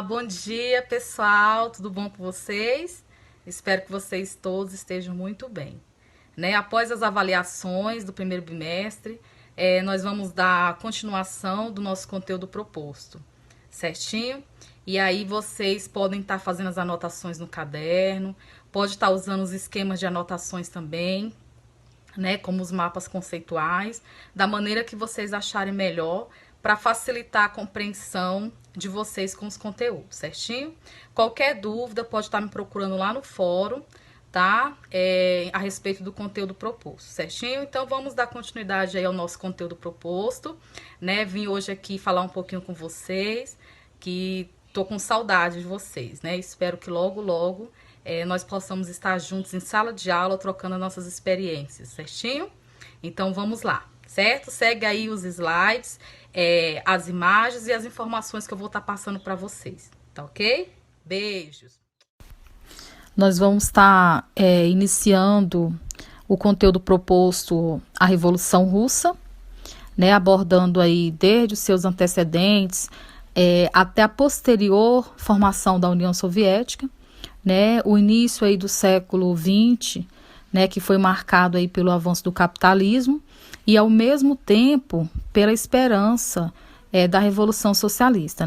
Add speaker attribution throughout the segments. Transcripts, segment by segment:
Speaker 1: bom dia, pessoal. Tudo bom com vocês? Espero que vocês todos estejam muito bem. Após as avaliações do primeiro bimestre, nós vamos dar continuação do nosso conteúdo proposto, certinho? E aí vocês podem estar fazendo as anotações no caderno, pode estar usando os esquemas de anotações também, como os mapas conceituais, da maneira que vocês acharem melhor, para facilitar a compreensão de vocês com os conteúdos, certinho? Qualquer dúvida pode estar me procurando lá no fórum, tá? A respeito do conteúdo proposto, certinho? Então vamos dar continuidade aí ao nosso conteúdo proposto, Vim hoje aqui falar um pouquinho com vocês, que tô com saudade de vocês, Espero que logo nós possamos estar juntos em sala de aula, trocando as nossas experiências, certinho? Então vamos lá, certo? Segue aí os slides, as imagens e as informações que eu vou estar passando para vocês, tá ok? Beijos!
Speaker 2: Nós vamos estar iniciando o conteúdo proposto à Revolução Russa, abordando aí desde os seus antecedentes até a posterior formação da União Soviética, o início aí do século XX, que foi marcado aí pelo avanço do capitalismo e, ao mesmo tempo, pela esperança da Revolução Socialista,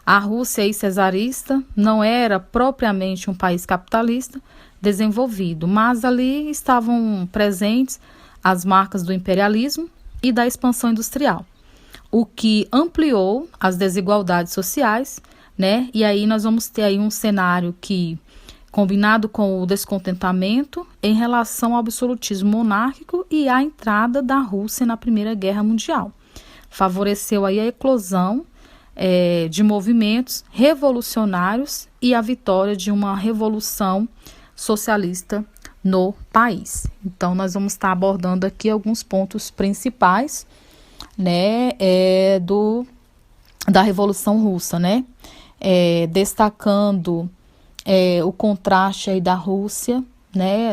Speaker 2: A Rússia aí czarista não era propriamente um país capitalista desenvolvido, mas ali estavam presentes as marcas do imperialismo e da expansão industrial, o que ampliou as desigualdades sociais, E aí nós vamos ter aí um cenário que, combinado com o descontentamento em relação ao absolutismo monárquico e a entrada da Rússia na Primeira Guerra Mundial, favoreceu aí a eclosão de movimentos revolucionários e a vitória de uma revolução socialista no país. Então, nós vamos estar abordando aqui alguns pontos principais, da Revolução Russa, destacando o contraste aí da Rússia,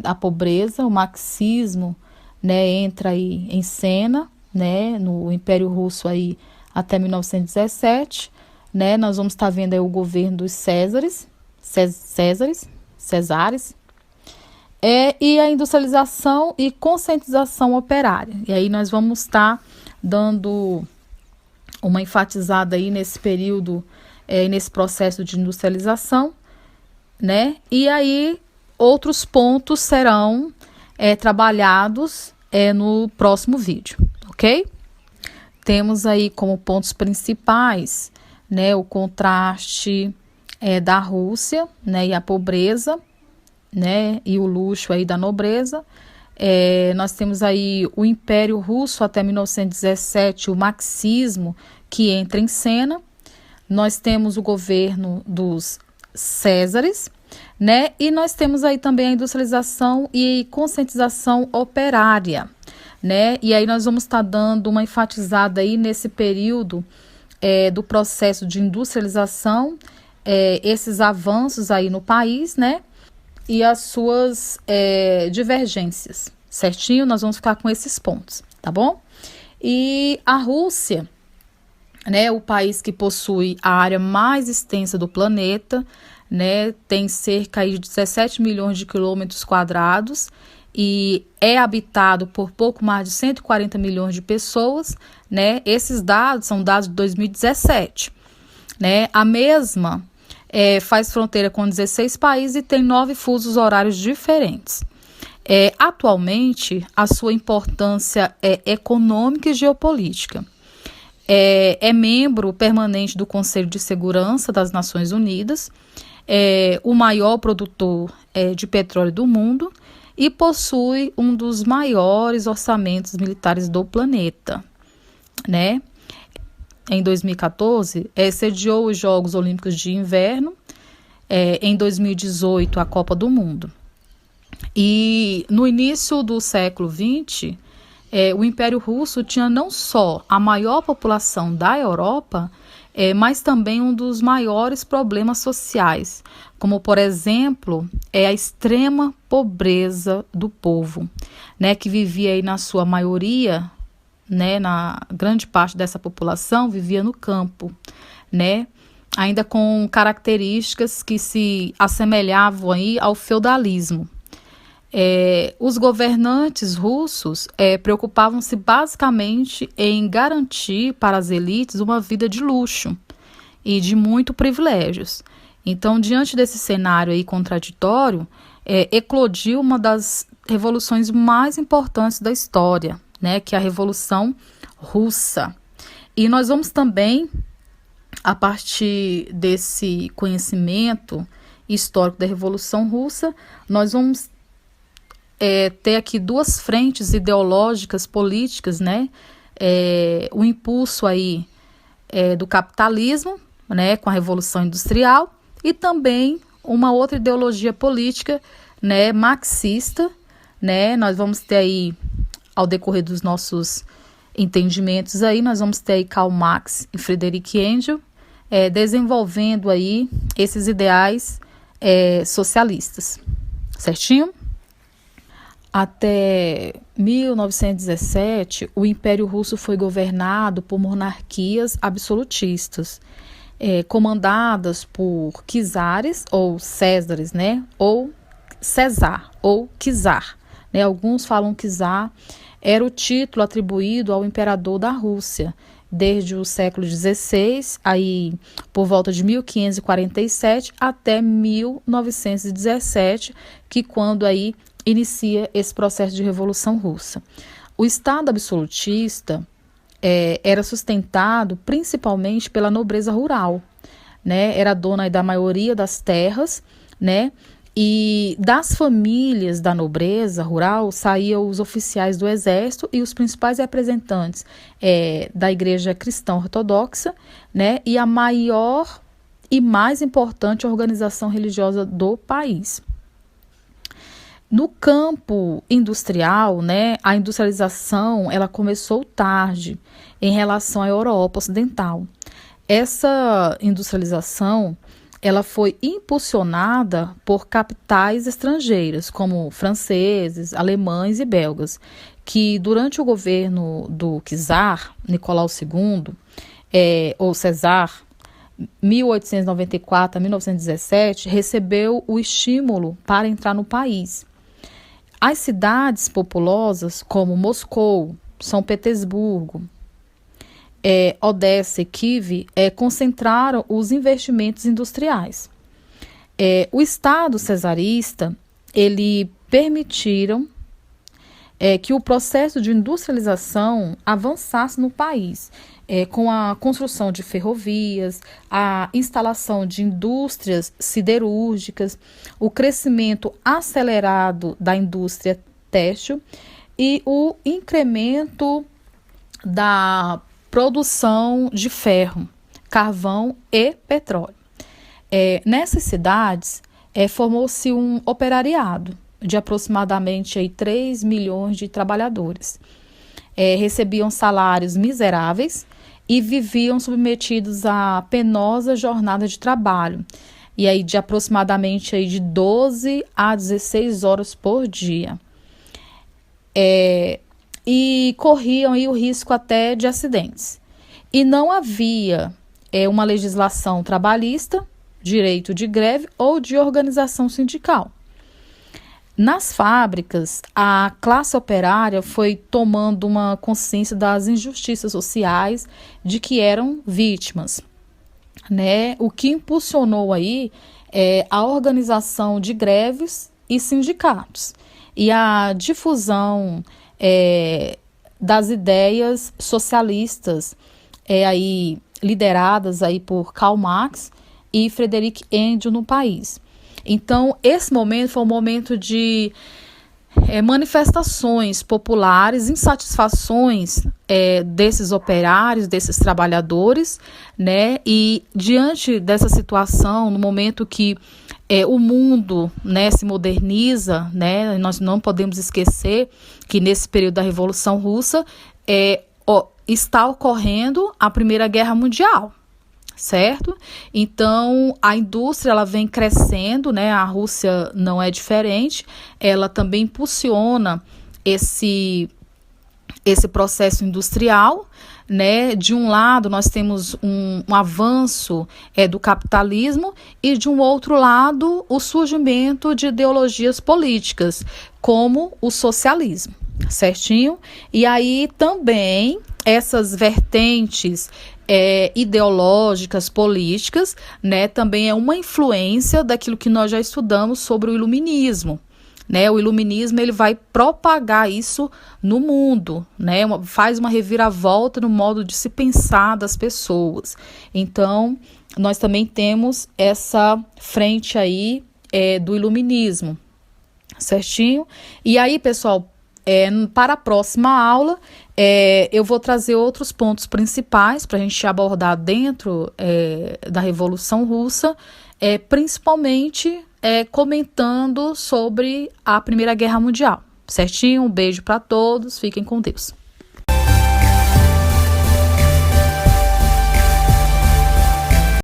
Speaker 2: a pobreza, o marxismo, entra aí em cena, no Império Russo aí até 1917, nós vamos estar vendo aí o governo dos Césares, e a industrialização e conscientização operária. E aí nós vamos estar dando uma enfatizada aí nesse período, nesse processo de industrialização, E aí outros pontos serão trabalhados no próximo vídeo, ok? Temos aí como pontos principais, o contraste da Rússia, e a pobreza, e o luxo aí da nobreza. Nós temos aí o Império Russo até 1917, o marxismo que entra em cena. Nós temos o governo dos Césares, E nós temos aí também a industrialização e conscientização operária, E aí nós vamos estar dando uma enfatizada aí nesse período do processo de industrialização, esses avanços aí no país, E as suas divergências, certinho? Nós vamos ficar com esses pontos, tá bom? E a Rússia, o país que possui a área mais extensa do planeta, tem cerca de 17 milhões de quilômetros quadrados e é habitado por pouco mais de 140 milhões de pessoas, Esses dados são dados de 2017, A mesma faz fronteira com 16 países e tem 9 fusos horários diferentes. Atualmente, a sua importância é econômica e geopolítica. É membro permanente do Conselho de Segurança das Nações Unidas, é o maior produtor de petróleo do mundo e possui um dos maiores orçamentos militares do planeta, Em 2014, sediou os Jogos Olímpicos de Inverno, em 2018, a Copa do Mundo. E no início do século XX, o Império Russo tinha não só a maior população da Europa, mas também um dos maiores problemas sociais, como, por exemplo, a extrema pobreza do povo, que vivia aí na sua maioria, na grande parte dessa população, vivia no campo, ainda com características que se assemelhavam aí ao feudalismo. Os governantes russos preocupavam-se basicamente em garantir para as elites uma vida de luxo e de muitos privilégios. Então, diante desse cenário aí contraditório, eclodiu uma das revoluções mais importantes da história, né, que é a Revolução Russa. E nós vamos também, a partir desse conhecimento histórico da Revolução Russa, nós vamos ter aqui duas frentes ideológicas, políticas, né? O impulso aí do capitalismo, né, com a Revolução Industrial, e também uma outra ideologia política, né, marxista, né? Nós vamos ter aí, ao decorrer dos nossos entendimentos aí, nós vamos ter aí Karl Marx e Friedrich Engels desenvolvendo aí esses ideais socialistas, certinho? Até 1917, o Império Russo foi governado por monarquias absolutistas, comandadas por czares ou césares, né? Ou César ou czar, né? Alguns falam czar era o título atribuído ao imperador da Rússia desde o século XVI, aí por volta de 1547 até 1917, que quando aí inicia esse processo de Revolução Russa. O Estado absolutista era sustentado principalmente pela nobreza rural, né? Era dona da maioria das terras, né? E das famílias da nobreza rural saíam os oficiais do exército e os principais representantes da igreja cristã ortodoxa, né? E a maior e mais importante organização religiosa do país. No campo industrial, né, a industrialização ela começou tarde em relação à Europa Ocidental. Essa industrialização ela foi impulsionada por capitais estrangeiras, como franceses, alemães e belgas, que durante o governo do czar Nicolau II, ou César, 1894 a 1917, recebeu o estímulo para entrar no país. As cidades populosas, como Moscou, São Petersburgo, Odessa e Kiev, concentraram os investimentos industriais. O Estado cesarista, ele permitiram que o processo de industrialização avançasse no país, com a construção de ferrovias, a instalação de indústrias siderúrgicas, o crescimento acelerado da indústria têxtil e o incremento da produção de ferro, carvão e petróleo. Nessas cidades, formou-se um operariado de aproximadamente 3 milhões de trabalhadores. Recebiam salários miseráveis e viviam submetidos a penosa jornada de trabalho, e aí de aproximadamente de 12 a 16 horas por dia. E corriam aí o risco até de acidentes. E não havia uma legislação trabalhista, direito de greve ou de organização sindical. Nas fábricas, a classe operária foi tomando uma consciência das injustiças sociais de que eram vítimas, né? O que impulsionou aí a organização de greves e sindicatos e a difusão das ideias socialistas aí lideradas aí por Karl Marx e Friedrich Engels no país. Então, esse momento foi um momento de manifestações populares, insatisfações desses operários, desses trabalhadores, né? E diante dessa situação, no momento que o mundo, né, se moderniza, né? Nós não podemos esquecer que nesse período da Revolução Russa está ocorrendo a Primeira Guerra Mundial. Certo? Então, a indústria ela vem crescendo, né? A Rússia não é diferente, ela também impulsiona esse processo industrial, né? De um lado, nós temos um avanço do capitalismo e, de um outro lado, o surgimento de ideologias políticas, como o socialismo, certinho? E aí também essas vertentes ideológicas, políticas, né? Também é uma influência daquilo que nós já estudamos sobre o iluminismo. Né, o iluminismo ele vai propagar isso no mundo, né, faz uma reviravolta no modo de se pensar das pessoas. Então, nós também temos essa frente aí do iluminismo, certinho? E aí, pessoal, para a próxima aula, eu vou trazer outros pontos principais para a gente abordar dentro da Revolução Russa, principalmente comentando sobre a Primeira Guerra Mundial, certinho? Um beijo para todos, fiquem com Deus.